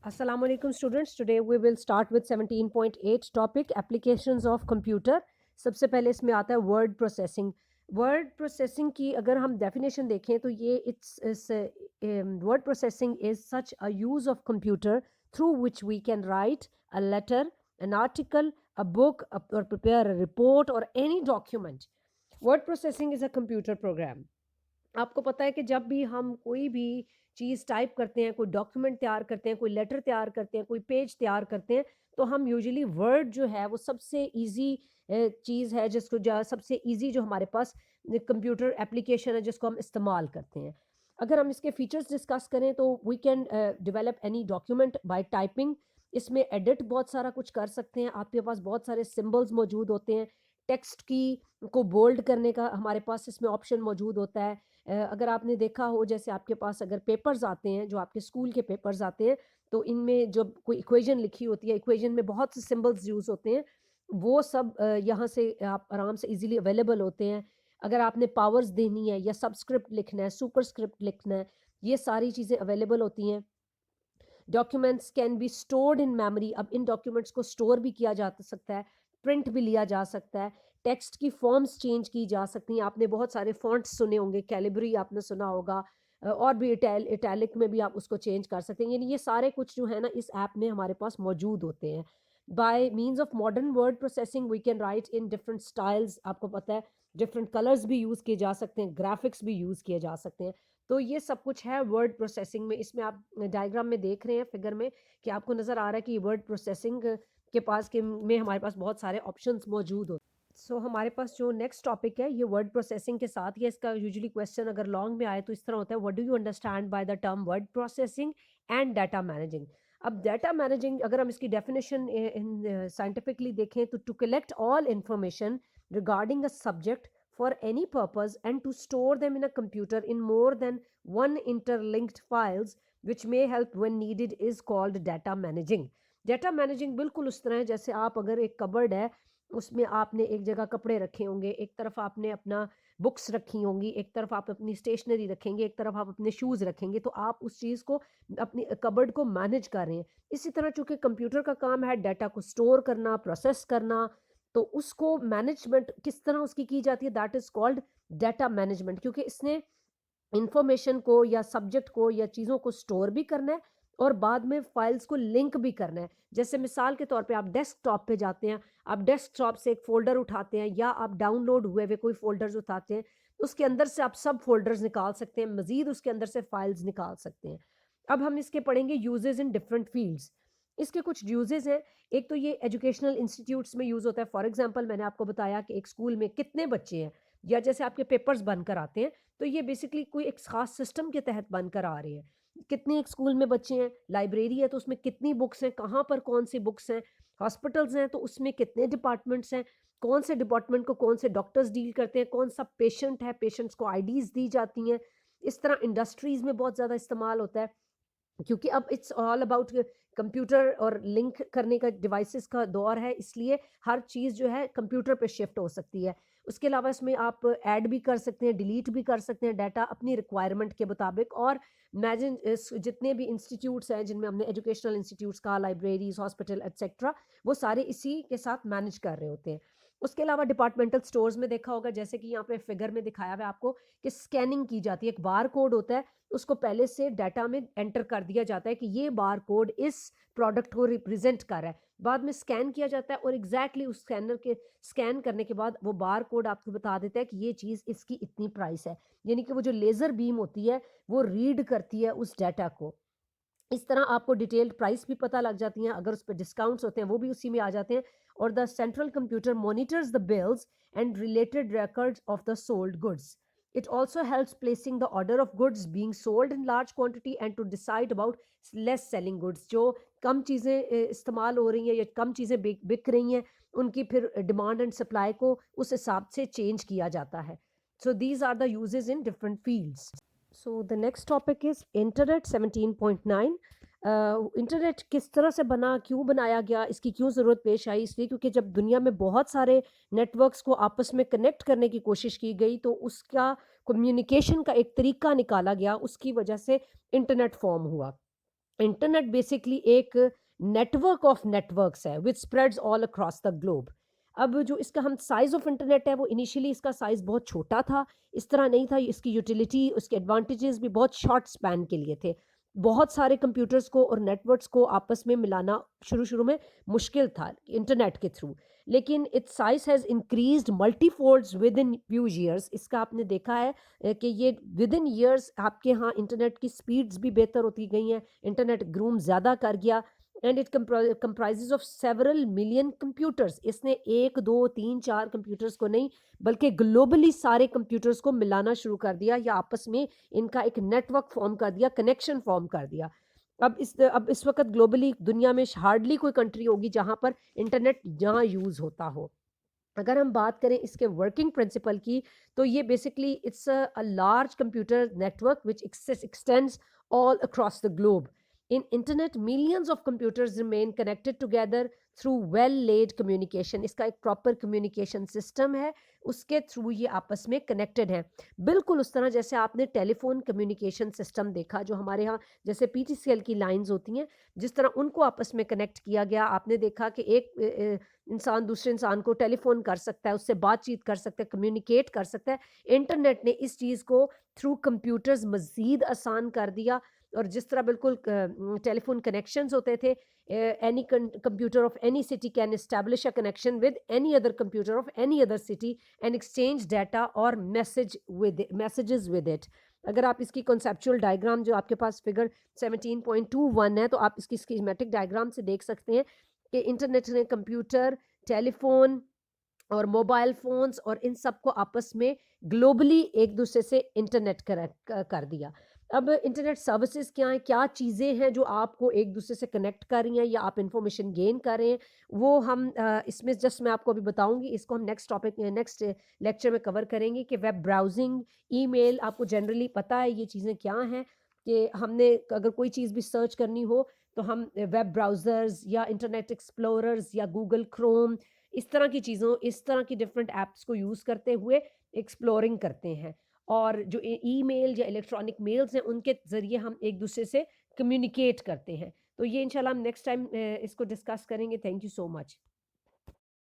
Assalamu alaikum students. Today we will start with 17.8 topic applications of computer. सबसे पहले इसमें आता है word processing. Word processing की अगर हम definition देखें तो ये word processing is such a use of computer through which we can write a letter, an article, a book, or prepare a report or any document. Word processing is a computer program. आपको पता है कि जब भी हम कोई भी चीज़ type करते हैं, कोई डॉक्यूमेंट तैयार करते हैं, कोई लेटर तैयार करते हैं, कोई पेज तैयार करते हैं, तो हम यूजुअली वर्ड जो है वो सबसे ईज़ी चीज़ है जिसको सबसे ईज़ी जो हमारे पास कंप्यूटर एप्लीकेशन है जिसको हम इस्तेमाल करते हैं। अगर हम इसके फीचर्स डिस्कस करें तो we can develop any document by typing. इसमें एडिट बहुत सारा कुछ कर सकते हैं, आपके पास बहुत सारे सिंबल्स मौजूद होते हैं, टेक्स्ट की को बोल्ड करने का हमारे पास इसमें ऑप्शन मौजूद होता है। अगर आपने देखा हो जैसे आपके पास अगर पेपर्स आते हैं, जो आपके स्कूल के पेपर्स आते हैं, तो इनमें जब कोई इक्वेशन लिखी होती है, इक्वेशन में बहुत से सिंबल्स यूज़ होते हैं, वो सब यहाँ से आप आराम से इजीली अवेलेबल होते हैं। अगर आपने पावर्स देनी है या सबस्क्रिप्ट लिखना है, सुपरस्क्रिप्ट लिखना है, ये सारी चीज़ें अवेलेबल होती हैं। Documents can be stored in memory. अब इन डॉक्यूमेंट्स को स्टोर भी किया जा सकता है, प्रिंट भी लिया जा सकता है, टेक्स्ट की फॉर्म्स चेंज की जा सकती हैं। आपने बहुत सारे फॉन्ट्स सुने होंगे, कैलिब्री आपने सुना होगा, और भी इटैलिक में भी आप उसको चेंज कर सकते हैं। यानी ये सारे कुछ जो है ना इस ऐप में हमारे पास मौजूद होते हैं। By means of modern word processing we can write in different styles. आपको पता है डिफरेंट कलर्स भी यूज़ किए जा सकते हैं, ग्राफिक्स भी यूज़ किए जा सकते हैं। तो ये सब कुछ है वर्ड प्रोसेसिंग में। इसमें आप डायग्राम में देख रहे हैं फिगर में कि आपको नज़र आ रहा है कि वर्ड प्रोसेसिंग के पास के में हमारे पास बहुत सारे ऑप्शंस मौजूद होते हैं। सो हमारे पास जो नेक्स्ट टॉपिक है ये वर्ड प्रोसेसिंग के साथ ही है। इसका यूजुअली क्वेश्चन अगर लॉन्ग में आए तो इस तरह होता है, what do you understand by the term word processing and data managing. अब डाटा मैनेजिंग अगर हम इसकी डेफिनेशन इन साइंटिफिकली देखें तो to collect all information regarding a subject for any purpose and to store them in a computer in more than one interlinked files which may help when needed is called data managing. Data managing बिल्कुल उस तरह है जैसे आप अगर एक cupboard है उसमें आपने एक जगह कपड़े रखे होंगे, एक तरफ आपने अपना बुक्स रखी होंगी, एक तरफ आप अपनी स्टेशनरी रखेंगे, एक तरफ आप अपने शूज़ रखेंगे, तो आप उस चीज़ को अपनी कबर्ड को मैनेज कर रहे हैं। इसी तरह चूँकि कंप्यूटर का काम है डाटा को स्टोर करना, प्रोसेस करना, तो उसको मैनेजमेंट किस तरह उसकी की जाती है, that is called data management. क्योंकि इसने इंफॉर्मेशन को या सब्जेक्ट को या चीज़ों को स्टोर भी करना है और बाद में फाइल्स को लिंक भी करना है। जैसे मिसाल के तौर पे आप डेस्कटॉप पे जाते हैं, आप डेस्कटॉप से एक फ़ोल्डर उठाते हैं या आप डाउनलोड हुए हुए कोई फ़ोल्डर्स उठाते हैं, उसके अंदर से आप सब फ़ोल्डर्स निकाल सकते हैं, मज़ीद उसके अंदर से फाइल्स निकाल सकते हैं। अब हम इसके पढ़ेंगे यूजेज़ इन डिफरेंट फ़ील्ड्स। इसके कुछ यूजेज़ हैं। एक तो ये एजुकेशनल इंस्टीट्यूट्स में यूज़ होता है। फॉर एग्ज़ाम्पल मैंने आपको बताया कि एक स्कूल में कितने बच्चे हैं या जैसे आपके पेपर्स बनकर आते हैं, तो ये बेसिकली कोई एक ख़ास सिस्टम के तहत बनकर आ रहे हैं। कितने एक स्कूल में बच्चे हैं, लाइब्रेरी है तो उसमें कितनी बुक्स हैं, कहाँ पर कौन-सी बुक्स हैं, हॉस्पिटल्स हैं तो उसमें कितने डिपार्टमेंट्स हैं, कौन से डिपार्टमेंट को कौन से डॉक्टर्स डील करते हैं, कौन-सा पेशेंट है, पेशेंट्स को आईडीज़ दी जाती हैं। इस तरह इंडस्ट्रीज़ में बहुत ज़्यादा इस्तेमाल होता है। क्योंकि अब इट्स ऑल अबाउट कंप्यूटर और लिंक करने का डिवाइसेस का दौर है, इसलिए हर चीज़ जो है कंप्यूटर पे शिफ्ट हो सकती है। उसके अलावा इसमें आप ऐड भी कर सकते हैं, डिलीट भी कर सकते हैं डाटा अपनी रिक्वायरमेंट के मुताबिक। और इमेजिन जितने भी इंस्टीट्यूट्स हैं जिनमें हमने एजुकेशनल इंस्टीट्यूट्स का, लाइब्रेरीज, हॉस्पिटल एटसेट्रा, वो सारे इसी के साथ मैनेज कर रहे होते हैं। उसके अलावा डिपार्टमेंटल स्टोर्स में देखा होगा जैसे कि यहाँ पे फिगर में दिखाया हुआ है आपको कि स्कैनिंग की जाती है, एक बार कोड होता है, उसको पहले से डाटा में एंटर कर दिया जाता है कि ये बार कोड इस प्रोडक्ट को रिप्रेजेंट कर रहा है। बाद में स्कैन किया जाता है और एग्जैक्टली उस स्कैनर के स्कैन करने के बाद वो बार कोड आपको बता देता है कि ये चीज़ इसकी इतनी प्राइस है। यानी कि वो जो लेज़र बीम होती है वो रीड करती है उस डाटा को। इस तरह आपको डिटेल्ड प्राइस भी पता लग जाती हैं, अगर उस पे डिस्काउंट्स होते हैं वो भी उसी में आ जाते हैं। और the central computer monitors the bills and related records of the sold goods. It also helps placing the order of goods being sold in large quantity and to decide about less selling goods. जो कम चीज़ें इस्तेमाल हो रही हैं या कम चीज़ें बिक रही हैं, उनकी फिर डिमांड एंड सप्लाई को उस हिसाब से चेंज किया जाता है। So these are the uses in different fields. So the next topic is Internet 17.9. Internet किस तरह से बना, क्यों बनाया गया, इसकी क्यों ज़रूरत पेश आई? इसलिए क्योंकि जब दुनिया में बहुत सारे नेटवर्क्स को आपस में कनेक्ट करने की कोशिश की गई तो उसका कम्युनिकेशन का एक तरीका निकाला गया, उसकी वजह से इंटरनेट फॉर्म हुआ। इंटरनेट बेसिकली एक नेटवर्क ऑफ नेटवर्क्स है which spreads all across the globe. अब जो इसका हम साइज़ ऑफ इंटरनेट है वो इनिशियली इसका साइज़ बहुत छोटा था, इस तरह नहीं था। इसकी यूटिलिटी, उसके एडवांटेजेस भी बहुत शॉर्ट स्पैन के लिए थे। बहुत सारे कंप्यूटर्स को और नेटवर्क्स को आपस में मिलाना शुरू-शुरू में मुश्किल था इंटरनेट के थ्रू। लेकिन its size has increased multifolds within few years. इसका आपने देखा है कि ये विदिन ईयर्स आपके यहाँ इंटरनेट की स्पीड्स भी बेहतर होती गई हैं, इंटरनेट ग्रूम ज़्यादा कर गया। And it comprises of several million computers. इसने 1 2 3 4 कंप्यूटर्स को नहीं, बल्कि ग्लोबली सारे कंप्यूटर्स को मिलाना शुरू कर दिया, या आपस में इनका एक नेटवर्क फॉर्म कर दिया, कनेक्शन फॉर्म कर दिया। अब इस वक्त ग्लोबली दुनिया में हार्डली कोई कंट्री होगी जहाँ पर इंटरनेट जहाँ यूज़ होता हो। अगर हम बात करें इसके वर्किंग प्रिंसिपल की, तो ये basically it's a large computer network which x tends all across the globe. In internet, millions of computers remain connected together through well laid communication. इसका एक प्रॉपर कम्युनिकेशन सिस्टम है, उसके थ्रू ये आपस में कनेक्टेड हैं। बिल्कुल उस तरह जैसे आपने टेलीफोन कम्युनिकेशन सिस्टम देखा जो हमारे यहाँ जैसे पीटीसीएल की लाइंस होती हैं, जिस तरह उनको आपस में कनेक्ट किया गया। आपने देखा कि एक इंसान दूसरे इंसान को टेलीफोन कर सकता है, उससे बातचीत कर सकता है, कम्युनिकेट कर सकता है। इंटरनेट ने इस चीज़ को थ्रू कंप्यूटर्स मज़ीद आसान कर दिया। और जिस तरह बिल्कुल टेलीफोन कनेक्शंस होते थे, any computer of any city can establish a connection with any other computer of any other city and exchange data और मैसेजेस विद इट। अगर आप इसकी कॉन्सेप्चुअल डायग्राम जो आपके पास फिगर 17.21 है, तो आप इसकी स्कीमेटिक डायग्राम से देख सकते हैं कि इंटरनेट ने कंप्यूटर, टेलीफोन और मोबाइल फ़ोन्स और इन सबको आपस में ग्लोबली एक दूसरे से इंटरनेट कर दिया। अब इंटरनेट सर्विसेज़ क्या हैं, क्या चीज़ें हैं जो आपको एक दूसरे से कनेक्ट कर रही हैं या आप इन्फॉर्मेशन गेन कर रहे हैं, वो हम इसमें जस्ट मैं आपको अभी बताऊँगी। इसको हम नेक्स्ट लेक्चर में कवर करेंगे कि वेब ब्राउज़िंग, ईमेल, आपको जनरली पता है ये चीज़ें क्या हैं, कि हमने अगर कोई चीज़ भी सर्च करनी हो, तो हम वेब ब्राउज़र्स या इंटरनेट एक्सप्लोरर्स या गूगल क्रोम, इस तरह की डिफरेंट ऐप्स को यूज़ करते हुए एक्सप्लोरिंग करते हैं। और जो ईमेल या इलेक्ट्रॉनिक मेल्स हैं, उनके ज़रिए हम एक दूसरे से कम्युनिकेट करते हैं। तो ये इंशाल्लाह हम नेक्स्ट टाइम इसको डिस्कस करेंगे। Thank you so much.